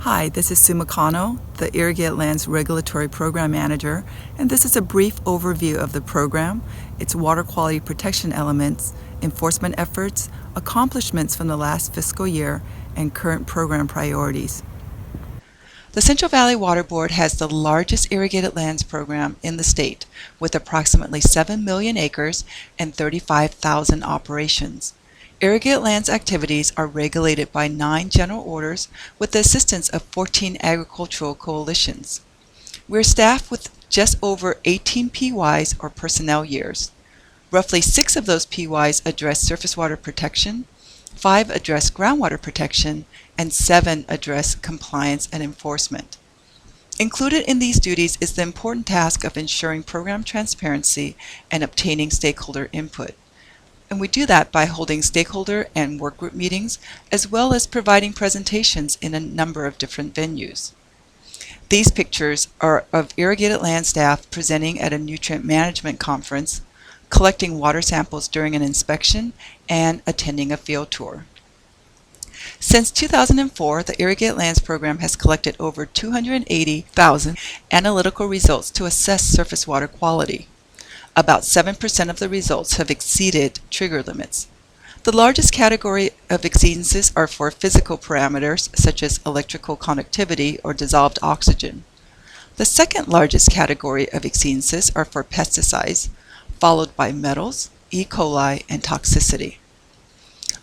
Hi, this is Sue McConnell, the Irrigated Lands Regulatory Program Manager, and this is a brief overview of the program, its water quality protection elements, enforcement efforts, accomplishments from the last fiscal year, and current program priorities. The Central Valley Water Board has the largest irrigated lands program in the state, with approximately 7 million acres and 35,000 operations. Irrigated lands activities are regulated by 9 general orders with the assistance of 14 agricultural coalitions. We're staffed with just over 18 PYs or personnel years. Roughly 6 of those PYs address surface water protection, 5 address groundwater protection, and 7 address compliance and enforcement. Included in these duties is the important task of ensuring program transparency and obtaining stakeholder input. And we do that by holding stakeholder and workgroup meetings, as well as providing presentations in a number of different venues. These pictures are of irrigated land staff presenting at a nutrient management conference, collecting water samples during an inspection, and attending a field tour. Since 2004, the Irrigated Lands Program has collected over 280,000 analytical results to assess surface water quality. About 7% of the results have exceeded trigger limits. The largest category of exceedances are for physical parameters such as electrical conductivity or dissolved oxygen. The second largest category of exceedances are for pesticides, followed by metals, E. coli, and toxicity.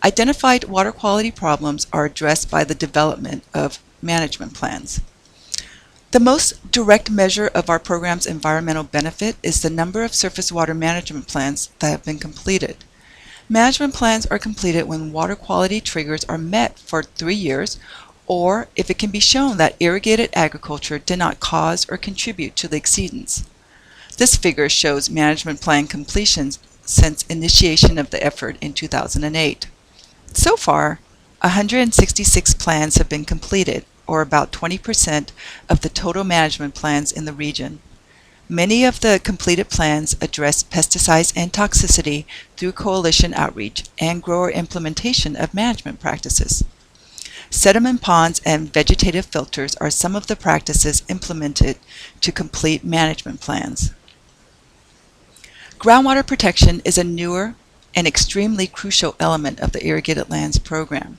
Identified water quality problems are addressed by the development of management plans. The most direct measure of our program's environmental benefit is the number of surface water management plans that have been completed. Management plans are completed when water quality triggers are met for 3 years, or if it can be shown that irrigated agriculture did not cause or contribute to the exceedance. This figure shows management plan completions since initiation of the effort in 2008. So far, 166 plans have been completed, or about 20% of the total management plans in the region. Many of the completed plans address pesticides and toxicity through coalition outreach and grower implementation of management practices. Sediment ponds and vegetative filters are some of the practices implemented to complete management plans. Groundwater protection is a newer and extremely crucial element of the Irrigated Lands Program.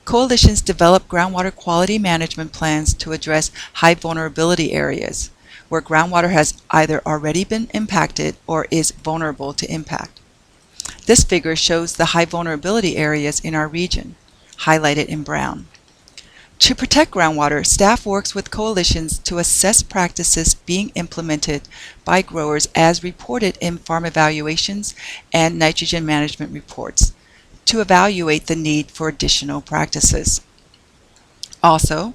Coalitions develop groundwater quality management plans to address high vulnerability areas, where groundwater has either already been impacted or is vulnerable to impact. This figure shows the high vulnerability areas in our region, highlighted in brown. To protect groundwater, staff works with coalitions to assess practices being implemented by growers as reported in farm evaluations and nitrogen management reports, to evaluate the need for additional practices. Also,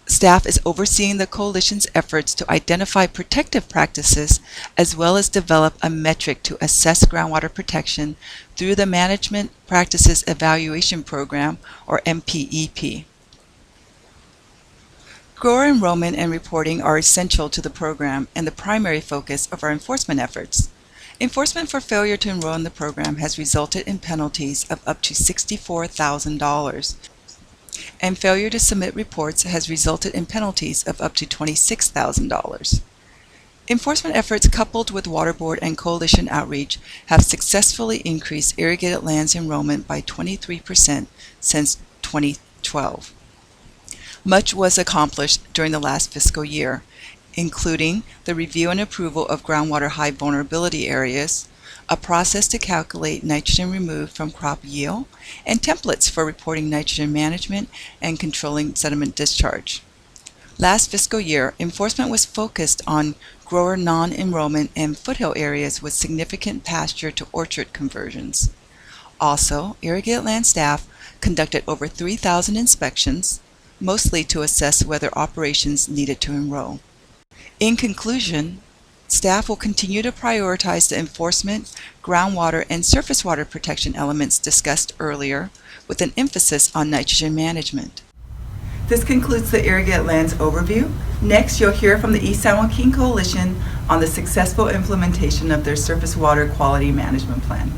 staff is overseeing the coalition's efforts to identify protective practices as well as develop a metric to assess groundwater protection through the Management Practices Evaluation Program, or MPEP. Grower enrollment and reporting are essential to the program and the primary focus of our enforcement efforts. Enforcement for failure to enroll in the program has resulted in penalties of up to $64,000, and failure to submit reports has resulted in penalties of up to $26,000. Enforcement efforts coupled with Water Board and coalition outreach have successfully increased irrigated lands enrollment by 23% since 2012. Much was accomplished during the last fiscal year, including the review and approval of groundwater high vulnerability areas, a process to calculate nitrogen removed from crop yield, and templates for reporting nitrogen management and controlling sediment discharge. Last fiscal year, enforcement was focused on grower non-enrollment and foothill areas with significant pasture to orchard conversions. Also, irrigated land staff conducted over 3,000 inspections, mostly to assess whether operations needed to enroll. In conclusion, staff will continue to prioritize the enforcement, groundwater, and surface water protection elements discussed earlier, with an emphasis on nitrogen management. This concludes the Irrigated Lands overview. Next, you'll hear from the East San Joaquin Coalition on the successful implementation of their surface water quality management plan.